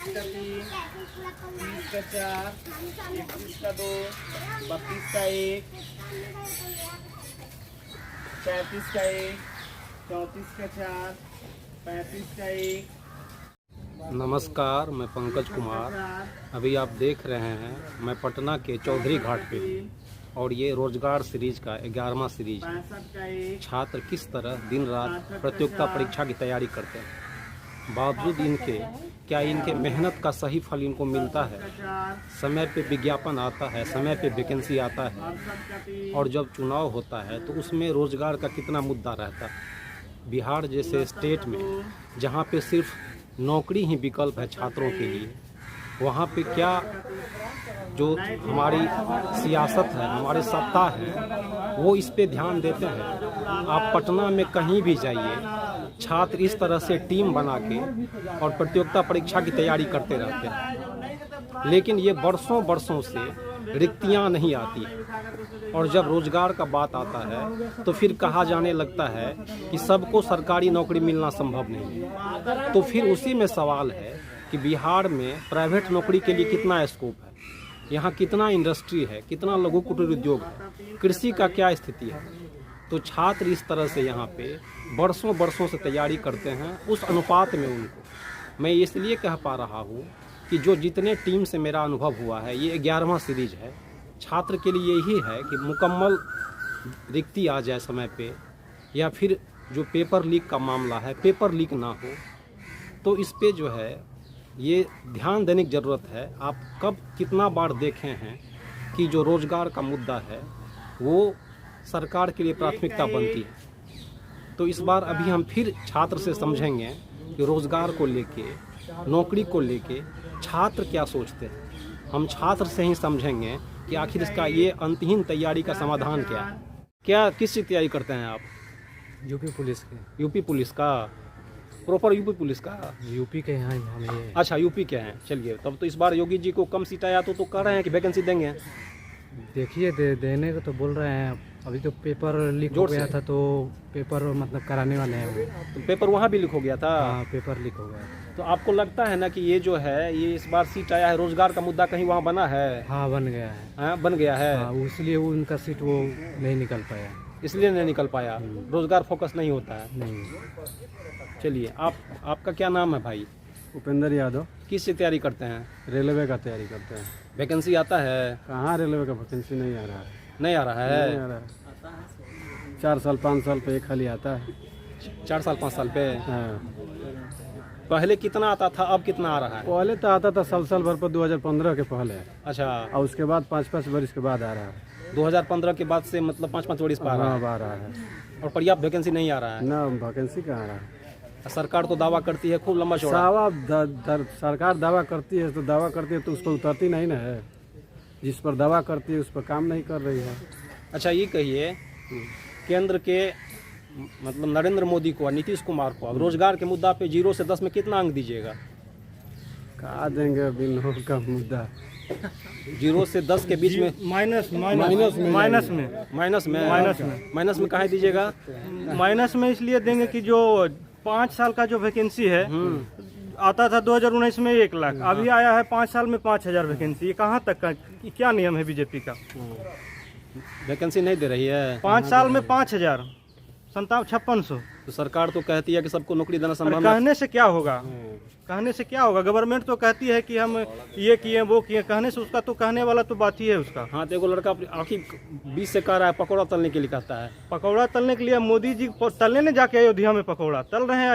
का 3, 20 का 4, 21 का 2, 32 का 1, 35 का 1, 34 का 4, 35 का 1। नमस्कार, मैं पंकज कुमार। अभी आप देख रहे हैं मैं पटना के चौधरी घाट पे हूँ और ये रोजगार सीरीज का 11वां सीरीज है। छात्र किस तरह दिन रात प्रतियोगिता परीक्षा की तैयारी करते हैं, बावजूद इनके क्या इनके मेहनत का सही फल इनको मिलता है? समय पे विज्ञापन आता है, समय पे वैकेंसी आता है और जब चुनाव होता है तो उसमें रोजगार का कितना मुद्दा रहता है। बिहार जैसे स्टेट में जहाँ पे सिर्फ नौकरी ही विकल्प है छात्रों के लिए, वहाँ पे क्या जो हमारी सियासत है, हमारे सत्ता है, वो इस पे ध्यान देते हैं। आप पटना में कहीं भी जाइए, छात्र इस तरह से टीम बना के और प्रतियोगिता परीक्षा की तैयारी करते रहते हैं, लेकिन ये बरसों से रिक्तियाँ नहीं आती। और जब रोजगार का बात आता है तो फिर कहा जाने लगता है कि सबको सरकारी नौकरी मिलना संभव नहीं है। तो फिर उसी में सवाल है कि बिहार में प्राइवेट नौकरी के लिए कितना स्कोप है, यहाँ कितना इंडस्ट्री है, कितना लघु कुटीर उद्योग है, कृषि का क्या स्थिति है। तो छात्र इस तरह से यहाँ पे बरसों से तैयारी करते हैं। उस अनुपात में उनको मैं इसलिए कह पा रहा हूँ कि जो जितने टीम से मेरा अनुभव हुआ है, ये 11वां सीरीज है। छात्र के लिए यही है कि मुकम्मल रिक्ति आ जाए समय पे, या फिर जो पेपर लीक का मामला है, पेपर लीक ना हो। तो इस पे जो है ये ध्यान देने की ज़रूरत है। आप कब कितना बार देखे हैं कि जो रोज़गार का मुद्दा है वो सरकार के लिए प्राथमिकता बनती है। तो इस बार अभी हम फिर छात्र से समझेंगे कि रोज़गार को लेके, नौकरी को लेके छात्र क्या सोचते हैं। हम छात्र से ही समझेंगे कि आखिर इसका ये अंतहीन तैयारी का समाधान क्या है। क्या किस चीज़ की तैयारी करते हैं आप? यूपी पुलिस के। यूपी पुलिस का? प्रॉपर यूपी पुलिस का? यूपी के यहाँ हम ये। अच्छा, यूपी के हैं। चलिए, तब तो इस बार योगी जी को कम सीट आया तो कह रहे हैं कि वैकेंसी देंगे। देखिए देने को तो बोल रहे हैं। अभी तो पेपर लीक हो गया था, तो पेपर मतलब कराने वाले हैं वो। तो पेपर वहाँ भी लीक हो गया था? हाँ, पेपर लीक हो गया। तो आपको लगता है ना कि ये जो है ये इस बार सीट आया है, रोजगार का मुद्दा कहीं वहाँ बना है? हाँ, बन गया है। हाँ, बन गया है। हाँ, इसलिए वो उनका सीट वो नहीं निकल पाया। इसलिए नहीं निकल पाया। रोजगार फोकस नहीं होता है। नहीं। चलिए, आपका क्या नाम है भाई? उपेंद्र यादव। किस से तैयारी करते हैं? रेलवे का तैयारी करते हैं। वैकेंसी आता है? कहाँ रेलवे का वैकेंसी नहीं आ रहा है। नहीं आ रहा है? नहीं आ रहा है। 4 साल 5 साल पे एक खाली आता है। 4 साल 5 साल पे? हाँ। पहले कितना आता था, अब कितना आ रहा है? पहले तो आता था साल भर पर 2015 के पहले। अच्छा। और उसके बाद 5-5 वर्ष के बाद आ रहा है। 2015 के बाद से मतलब 5-5 वर्ष पर आ रहा है। हाँ, आ रहा है। और पर्याप्त वैकेंसी नहीं आ रहा है? ना, वैकेंसी कहाँ आ रहा है। सरकार तो दावा करती है खूब लंबा चौड़ा। सरकार दावा करती है तो उस पर उतरती नहीं ना है। जिस पर दावा करती है उस पर काम नहीं कर रही है। अच्छा, ये कहिए, केंद्र के मतलब नरेंद्र मोदी को और नीतीश कुमार को अब रोजगार के मुद्दा पे 0 से 10 में कितना अंक दीजिएगा? कहा देंगे अभी लोगों का मुद्दा। 0 से 10 के बीच में माइनस में कहाँ दीजिएगा? माइनस में इसलिए देंगे कि जो 5 साल का जो वैकेंसी है, आता था 2019 में 1 लाख, अभी आया है 5 साल में 5000 वैकेंसी। ये कहाँ तक का, क्या नियम है बीजेपी का? वैकेंसी नहीं दे रही है। 5 साल में 5000, 5600। तो सरकार तो कहती है कि सबको नौकरी देना संभव नहीं। कहने से क्या होगा? कहने से क्या होगा? गवर्नमेंट तो कहती है कि हम ये किए वो किए, कहने से उसका तो कहने वाला तो बात ही है उसका। हाँ, तो एगो लड़का आखिर 20 से कह रहा है पकौड़ा तलने के लिए कहता है। पकौड़ा तलने के लिए मोदी जी तलने ने जाके अयोध्या में पकौड़ा तल रहे हैं।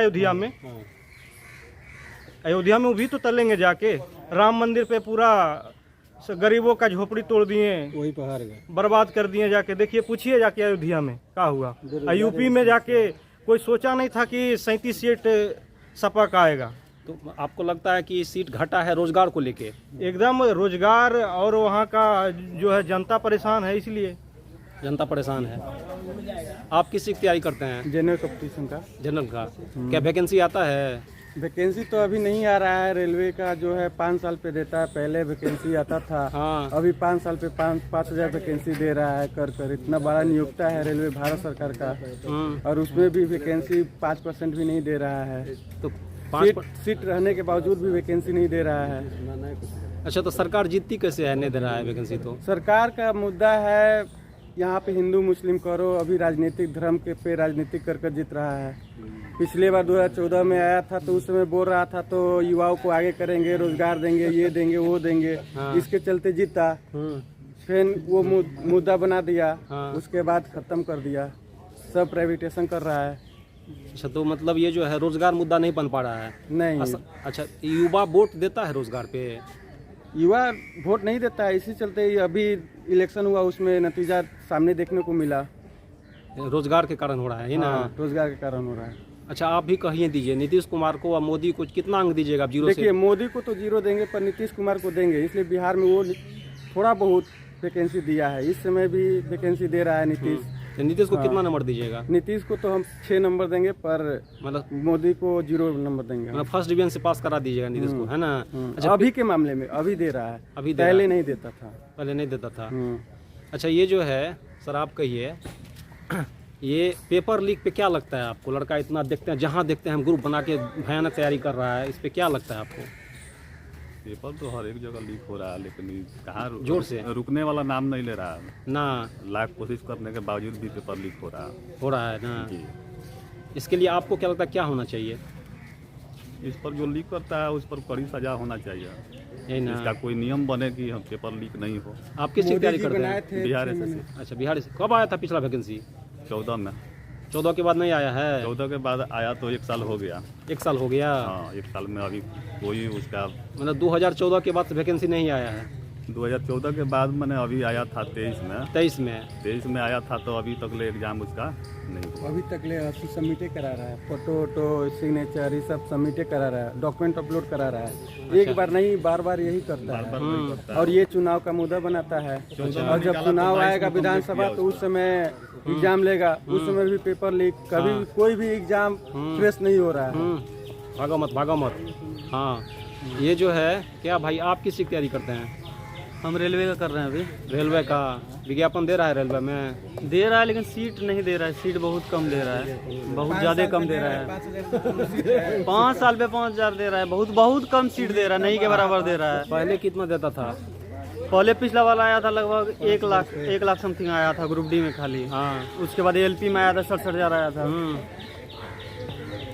अयोध्या में भी तो तलेंगे जाके। राम मंदिर पे पूरा गरीबों का झोपड़ी तोड़ दिए, वही पहाड़ गए, बर्बाद कर दिए। जाके देखिए, पूछिए जाके अयोध्या में क्या हुआ। यूपी में जाके कोई सोचा नहीं था कि 37 सीट सपा का आएगा। तो आपको लगता है कि सीट घटा है रोजगार को लेके? एकदम रोजगार और वहाँ का जो है जनता परेशान है, इसलिए जनता परेशान है। आप किस चीज़ की तैयारी करते हैं? जनरल कंपटीशन का। जनरल का? क्या वैकेंसी आता है? वैकेंसी तो अभी नहीं आ रहा है। रेलवे का जो है 5 साल पे देता है, पहले वैकेंसी आता था। हाँ। अभी 5 साल पे 5,000 वैकेंसी दे रहा है कर। इतना बड़ा नियोक्ता है रेलवे भारत सरकार का, और उसमें भी वैकेंसी 5% भी नहीं दे रहा है। तो सीट रहने के बावजूद भी वैकेंसी नहीं दे रहा है। अच्छा, तो सरकार जीतती कैसे है, नहीं दे रहा है वैकेंसी? तो सरकार का मुद्दा है यहाँ पे हिंदू मुस्लिम करो, अभी राजनीतिक धर्म के पे राजनीतिक कर जीत रहा है। पिछले बार 2014 में आया था तो उस समय बोल रहा था तो युवाओं को आगे करेंगे, रोजगार देंगे, ये देंगे वो देंगे, इसके चलते जीता। फिर वो मुद्दा बना दिया, उसके बाद खत्म कर दिया, सब प्राइवेटाइजेशन कर रहा है। अच्छा, तो मतलब ये जो है रोजगार मुद्दा नहीं बन पा रहा है? नहीं। अच्छा, युवा वोट देता है रोजगार पे? युवा वोट नहीं देता है, इसी चलते अभी इलेक्शन हुआ उसमें नतीजा सामने देखने को मिला। रोजगार के कारण हो रहा है ना? रोजगार के कारण हो रहा है। अच्छा, आप भी कहिए दीजिए, नीतीश कुमार को और मोदी को कितना अंक दीजिएगा? 0 से? देखिए, मोदी को तो 0 देंगे पर नीतीश कुमार को देंगे, इसलिए बिहार में वो थोड़ा बहुत वैकेंसी दिया है। इस समय भी वैकेंसी दे रहा है नीतीश। तो नीतीश को कितना नंबर दीजिएगा? नीतीश को तो हम 6 नंबर देंगे, पर मतलब मोदी को 0 नंबर देंगे। मतलब फर्स्ट डिवीजन से पास करा दीजिएगा नीतीश को, है ना? अच्छा, अभी के मामले में अभी दे रहा है, अभी पहले नहीं देता था। पहले नहीं देता था। अच्छा, ये जो है सर, आप कहिए, ये पेपर लीक पे क्या लगता है आपको? लड़का इतना देखते हैं, जहाँ देखते हैं हम ग्रुप बना के भयानक तैयारी कर रहा है, इस पे क्या लगता है आपको? पेपर तो हर एक जगह लीक हो रहा है, लेकिन कहाँ जोर से रुकने वाला नाम नहीं ले रहा है ना। लाख कोशिश करने के बावजूद भी पेपर लीक हो रहा है ना जी। इसके लिए आपको क्या लगता है, क्या होना चाहिए? इस पर जो लीक करता है उस पर कड़ी सजा होना चाहिए, यही ना? इसका कोई नियम बने कि हम पेपर लीक नहीं हो। आप किस चीज़ की तैयारी करते हैं? बिहार से। अच्छा, बिहार से। कब आया था पिछला वैकेंसी? 14 में। 14 के बाद नहीं आया है? 14 के बाद आया तो 1 साल हो गया। 1 साल हो गया? हाँ, 1 साल में अभी कोई उसका मतलब 2014 के बाद वैकेंसी नहीं आया है? 2014 के बाद मैंने अभी आया था 23 में। 23 में आया था तो अभी तक ले एग्जाम उसका नहीं हुआ। अभी तक ले सबमिटे करा रहा है, फोटो वोटो सिग्नेचर ये सब सबमिटे करा रहा है, डॉक्यूमेंट अपलोड करा रहा है। एक बार नहीं, बार बार यही करता है। और ये चुनाव का मुद्दा बनाता है। और जब चुनाव आएगा विधानसभा तो उस समय एग्जाम लेगा, उस समय भी पेपर लीक, कभी कोई भी एग्जाम फ्रेश नहीं हो रहा है। भागो मत। हाँ, ये जो है क्या भाई, आप किस चीज़ की तैयारी करते हैं? हम रेलवे का कर रहे हैं अभी। रेलवे का विज्ञापन दे रहा है? रेलवे में दे रहा है, लेकिन सीट नहीं दे रहा है, सीट बहुत कम दे रहा है, बहुत ज़्यादा कम दे रहा है। 5 साल पे 5,000 दे रहा है, बहुत कम सीट दे रहा है, नहीं के बराबर दे रहा है। पहले कितना देता था? पहले पिछला वाला आया था लगभग 1 लाख समथिंग आया था ग्रुप डी में खाली। हाँ, उसके बाद एलपी में आया था 67,000 आया था।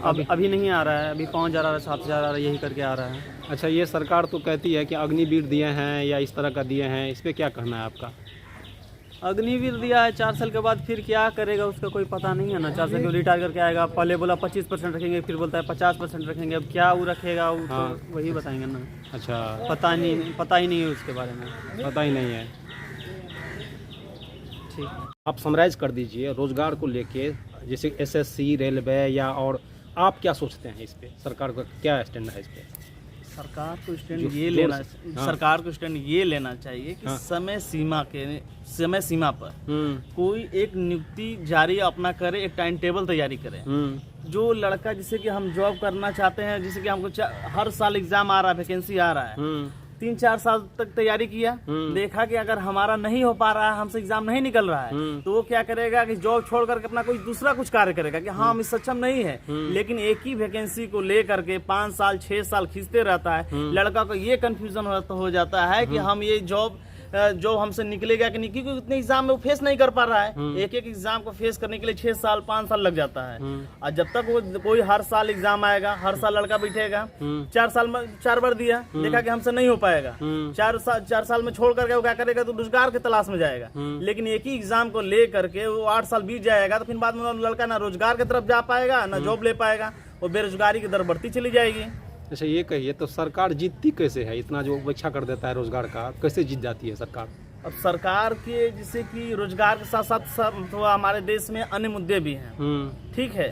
अभी नहीं आ रहा है, अभी 5,000 आ रहा है, 7,000 आ रहा है, यही करके आ रहा है। अच्छा, ये सरकार तो कहती है कि अग्निवीर दिए हैं या इस तरह का दिए हैं, इस पे क्या कहना है आपका? अग्निवीर दिया है, 4 साल के बाद फिर क्या करेगा उसका कोई पता नहीं है ना। 4 साल के रिटायर करके आएगा, पहले बोला 25% रखेंगे, फिर बोलता है 50% रखेंगे। अब क्या वो रखेगा वो तो वही बताएंगे ना। अच्छा, पता ही नहीं है उसके बारे में, पता ही नहीं है। ठीक, आप समराइज कर दीजिए रोजगार को लेके, जैसे एसएससी, रेलवे या और आप क्या सोचते हैं इस पे? सरकार का क्या स्टैंड है इस पे? सरकार को स्टैंड ये लेना, सरकार को स्टैंड ये लेना चाहिए कि समय सीमा पर कोई एक नियुक्ति जारी अपना करे, एक टाइम टेबल तैयारी करे। जो लड़का जिसे कि हम जॉब करना चाहते हैं, जिसे कि हमको हर साल एग्जाम आ रहा है, वैकेंसी आ रहा है, 3-4 साल तक तैयारी किया, देखा कि अगर हमारा नहीं हो पा रहा है, हमसे एग्जाम नहीं निकल रहा है, तो वो क्या करेगा कि जॉब छोड़ करके अपना कोई दूसरा कुछ कार्य करेगा कि हाँ हम इस सक्षम नहीं है। लेकिन एक ही वैकेंसी को लेकर के 5 साल 6 साल खींचते रहता है। लड़का को ये कंफ्यूजन हो जाता है कि हम ये जॉब हमसे निकलेगा कि नहीं, क्योंकि उतने एग्जाम में वो फेस नहीं कर पा रहा है। एक एग्जाम को फेस करने के लिए 6 साल 5 साल लग जाता है। और जब तक वो कोई हर साल एग्जाम आएगा, हर साल लड़का बैठेगा, 4 साल में 4 बार दिया, देखा कि हमसे नहीं हो पाएगा, 4 साल में छोड़ करके वो क्या करेगा, तो रोजगार की तलाश में जाएगा। लेकिन एक ही एग्जाम को ले करके वो 8 साल बीत जाएगा, तो फिर बाद में लड़का ना रोजगार की तरफ जा पाएगा, ना जॉब ले पाएगा, वो बेरोजगारी की दर बढ़ती चली जाएगी। अच्छा, ये कहिए तो सरकार जीतती कैसे है? इतना जो उपेक्षा कर देता है रोजगार का, कैसे जीत जाती है सरकार? अब सरकार के जैसे कि रोजगार के साथ साथ तो हमारे देश में अन्य मुद्दे भी हैं, ठीक है,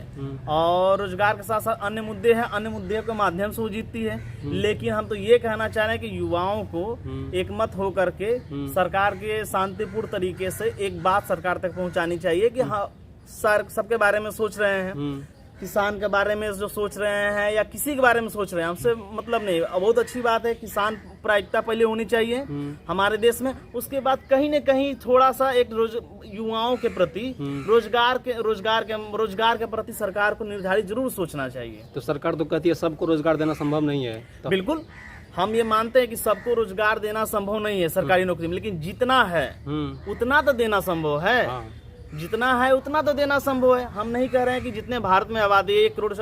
और रोजगार के साथ साथ अन्य मुद्दे हैं, अन्य मुद्दे के माध्यम से वो जीतती है। लेकिन हम तो ये कहना चाह रहे हैं कि युवाओं को एकमत होकर के सरकार के शांतिपूर्ण तरीके से एक बात सरकार तक पहुंचानी चाहिए कि हाँ सर सबके बारे में सोच रहे हैं, किसान के बारे में जो सोच रहे हैं या किसी के बारे में सोच रहे हैं, हमसे मतलब नहीं। बहुत अच्छी बात है, किसान प्रायिकता पहले होनी चाहिए हमारे देश में। उसके बाद कहीं न कहीं थोड़ा सा एक युवाओं के प्रति रोजगार के प्रति सरकार को निर्धारित जरूर सोचना चाहिए। तो सरकार तो कहती है सबको रोजगार देना संभव नहीं है, तो बिल्कुल हम ये मानते हैं कि सबको रोजगार देना संभव नहीं है सरकारी नौकरी में, लेकिन जितना है उतना तो देना संभव है। जितना है उतना तो देना संभव है। हम नहीं कह रहे हैं कि जितने भारत में आबादी 1 करोड़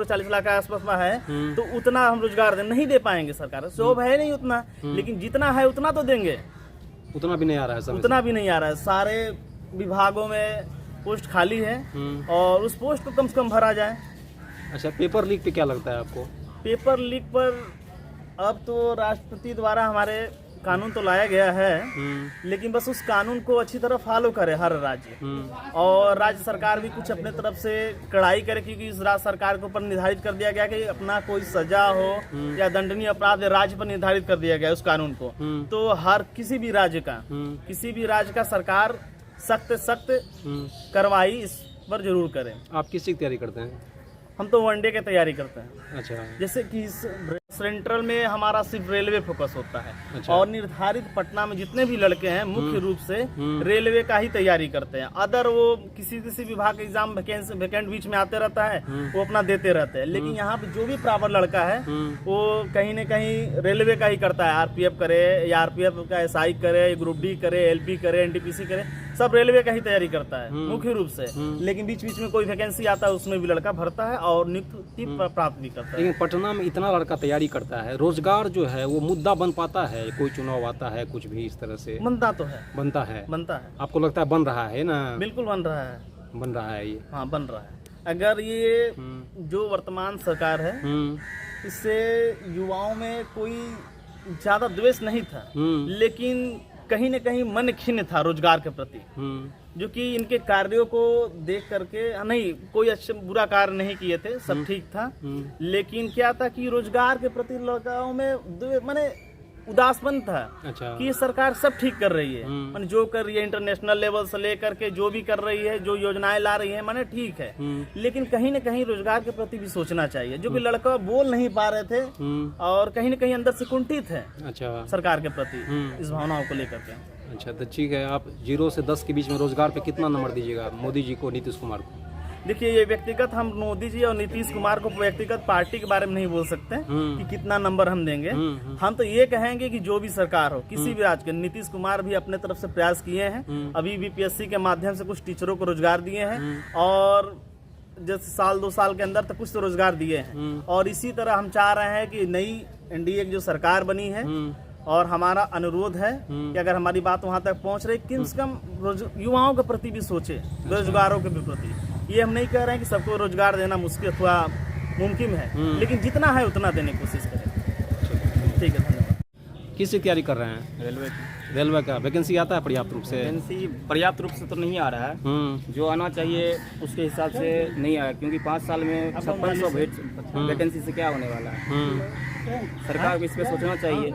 40 लाख के आसपास में है तो उतना हम रोजगार नहीं दे पाएंगे, सरकार संभव है नहीं उतना, लेकिन जितना है उतना तो देंगे। उतना भी नहीं आ रहा है, उतना भी नहीं आ रहा है। सारे विभागों में पोस्ट खाली है और उस पोस्ट को कम से कम भरा जाए। अच्छा, पेपर लीक पे क्या लगता है आपको? पेपर लीक पर अब तो राष्ट्रपति द्वारा हमारे कानून तो लाया गया है, लेकिन बस उस कानून को अच्छी तरह फॉलो करे हर राज्य, और राज्य सरकार भी कुछ अपने तरफ से कड़ाई करे, क्योंकि इस राज्य सरकार के ऊपर निर्धारित कर दिया गया कि अपना कोई सजा हो या दंडनीय अपराध राज्य पर निर्धारित कर दिया गया उस कानून को। तो हर किसी भी राज्य का सरकार सख्त कार्रवाई इस पर जरूर करे। आप किस चीज़ की तैयारी करते हैं? हम तो वनडे की तैयारी करते हैं। अच्छा, जैसे कि सेंट्रल में हमारा सिर्फ रेलवे फोकस होता है। अच्छा। और निर्धारित पटना में जितने भी लड़के हैं मुख्य रूप से रेलवे का ही तैयारी करते हैं। अदर वो किसी विभाग का एग्जाम वैकेंट बीच में आते रहता है, वो अपना देते रहते हैं, लेकिन यहाँ पे जो भी प्रॉपर लड़का है वो कहीं न कहीं रेलवे का ही करता है। आरपीएफ करे या आरपीएफ का एसआई करे, ग्रुप डी करे, एलपी करे, एनटीपीसी करे, सब रेलवे का ही तैयारी करता है मुख्य रूप से। लेकिन बीच बीच में कोई वैकेंसी आता है उसमें भी लड़का भरता है और नियुक्ति प्राप्त भी करता है। लेकिन पटना में इतना लड़का तैयारी करता है, रोजगार जो है वो मुद्दा बन पाता है? कोई चुनाव आता है कुछ भी इस तरह से बनता तो है, बनता है। आपको लगता है बन रहा है ना? बिल्कुल बन रहा है ये। हाँ, बन रहा है। अगर ये जो वर्तमान सरकार है इससे युवाओं में कोई ज्यादा द्वेष नहीं था, लेकिन कहीं न कहीं मन खिन्न था रोजगार के प्रति, जो कि इनके कार्यों को देख करके नहीं कोई अच्छा बुरा कार्य नहीं किए थे, सब ठीक था, लेकिन क्या था कि रोजगार के प्रति लोगों में माने उदासपन था। अच्छा। कि ये सरकार सब ठीक कर रही है, माने जो कर रही है इंटरनेशनल लेवल से लेकर के जो भी कर रही है, जो योजनाएं ला रही है, माने ठीक है, लेकिन कहीं न कहीं रोजगार के प्रति भी सोचना चाहिए, जो कि लड़का बोल नहीं पा रहे थे और कहीं न कहीं अंदर से कुंठित है। अच्छा। सरकार के प्रति इस भावनाओं को लेकर के। अच्छा, तो ठीक है, आप 0 से 10 के बीच में रोजगार पे कितना नंबर दीजिएगा मोदी जी को, नीतीश कुमार को? देखिए, ये व्यक्तिगत हम मोदी जी और नीतीश कुमार को व्यक्तिगत पार्टी के बारे में नहीं बोल सकते कि कितना नंबर हम देंगे। हम तो ये कहेंगे कि जो भी सरकार हो, किसी भी राज्य के, नीतीश कुमार भी अपने तरफ से प्रयास किए हैं, अभी भी बीपीएससी के माध्यम से कुछ टीचरों को रोजगार दिए हैं, और जैसे साल 2 साल के अंदर तो कुछ तो रोजगार दिए हैं। और इसी तरह हम चाह रहे हैं कि नई एनडीए की जो सरकार बनी है, और हमारा अनुरोध है कि अगर हमारी बात वहां तक पहुंच रही, कम से कम युवाओं के प्रति भी सोचे, बेरोजगारों के भी प्रति। ये हम नहीं कह रहे हैं कि सबको रोजगार देना मुश्किल अथवा मुमकिन है, लेकिन जितना है उतना देने की कोशिश करें। ठीक है, धन्यवाद। किस तैयारी कर रहे हैं? रेलवे का वैकेंसी आता है पर्याप्त रूप से? वैकेंसी पर्याप्त रूप से तो नहीं आ रहा है, जो आना चाहिए उसके हिसाब से नहीं आया, क्योंकि 5 साल में 5600 वैकेंसी से क्या होने वाला है। सरकार को इस पे सोचना चाहिए,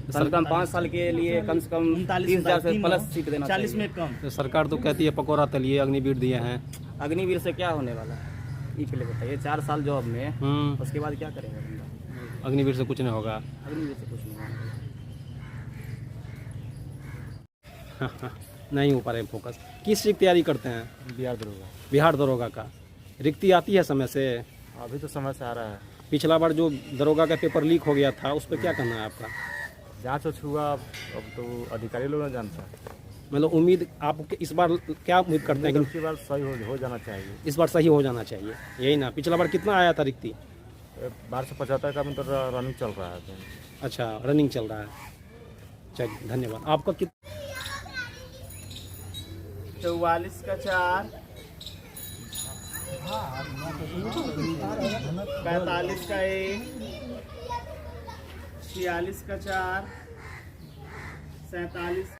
कम से कम 5 साल के लिए कम से कम 30,000 से प्लस सीट देना चाहिए। 40 में कम। तो सरकार तो कहती है पकौड़ा तलिए, अग्निवीर दिए हैं। अग्निवीर से क्या होने वाला है ये पहले बताइए। 4 साल जॉब में, उसके बाद क्या करेगा बंदा? अग्निवीर से कुछ नहीं होगा। अग्निवीर से कुछ नहीं होगा। नहीं हो पा रहे फोकस। किस चीज़ की तैयारी करते हैं? बिहार दरोगा का रिक्ति आती है समय से? अभी तो समय से आ रहा है। पिछला बार जो दरोगा का पेपर लीक हो गया था, उस पर क्या कहना है आपका? जांच हुआ, अब तो अधिकारी लोग नहीं जानता। मतलब उम्मीद आप इस बार क्या उम्मीद करते हैं कि इस बार सही हो जाना चाहिए? इस बार सही हो जाना चाहिए, यही ना? पिछला बार कितना आया था रिक्ति? 1275 का मतलब रनिंग चल रहा है। अच्छा, रनिंग चल रहा है। चलिए, धन्यवाद। आपका कितना? 44 का 4, 45 का 1, 46 का 4, 47।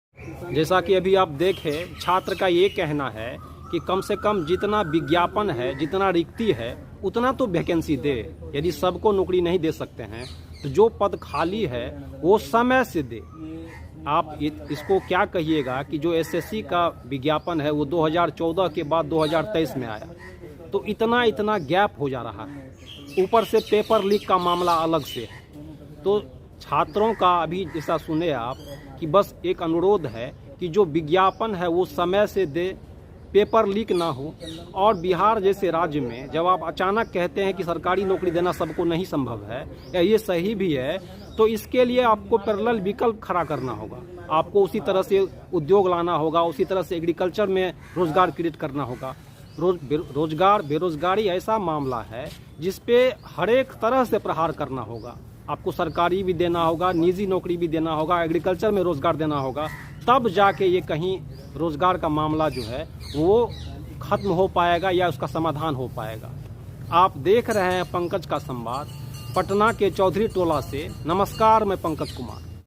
जैसा कि अभी आप देखें, छात्र का ये कहना है कि कम से कम जितना विज्ञापन है, जितना रिक्ति है, उतना तो वैकेंसी दे। यदि सबको नौकरी नहीं दे सकते हैं तो जो पद खाली है वो समय से दे। आप इसको क्या कहिएगा कि जो एसएससी का विज्ञापन है वो 2014 के बाद 2023 में आया, तो इतना गैप हो जा रहा है। ऊपर से पेपर लीक का मामला अलग से है। तो छात्रों का अभी जैसा सुने आप कि बस एक अनुरोध है कि जो विज्ञापन है वो समय से दे, पेपर लीक ना हो। और बिहार जैसे राज्य में जब आप अचानक कहते हैं कि सरकारी नौकरी देना सबको नहीं संभव है या ये सही भी है, तो इसके लिए आपको पैरेलल विकल्प खड़ा करना होगा। आपको उसी तरह से उद्योग लाना होगा, उसी तरह से एग्रीकल्चर में रोजगार क्रिएट करना होगा। रोजगार बेरोजगारी ऐसा मामला है जिस पे हर एक तरह से प्रहार करना होगा। आपको सरकारी भी देना होगा, निजी नौकरी भी देना होगा, एग्रीकल्चर में रोजगार देना होगा, तब जाके ये कहीं रोजगार का मामला जो है वो खत्म हो पाएगा या उसका समाधान हो पाएगा। आप देख रहे हैं पंकज का संवाद पटना के चौधरी टोला से। नमस्कार, मैं पंकज कुमार।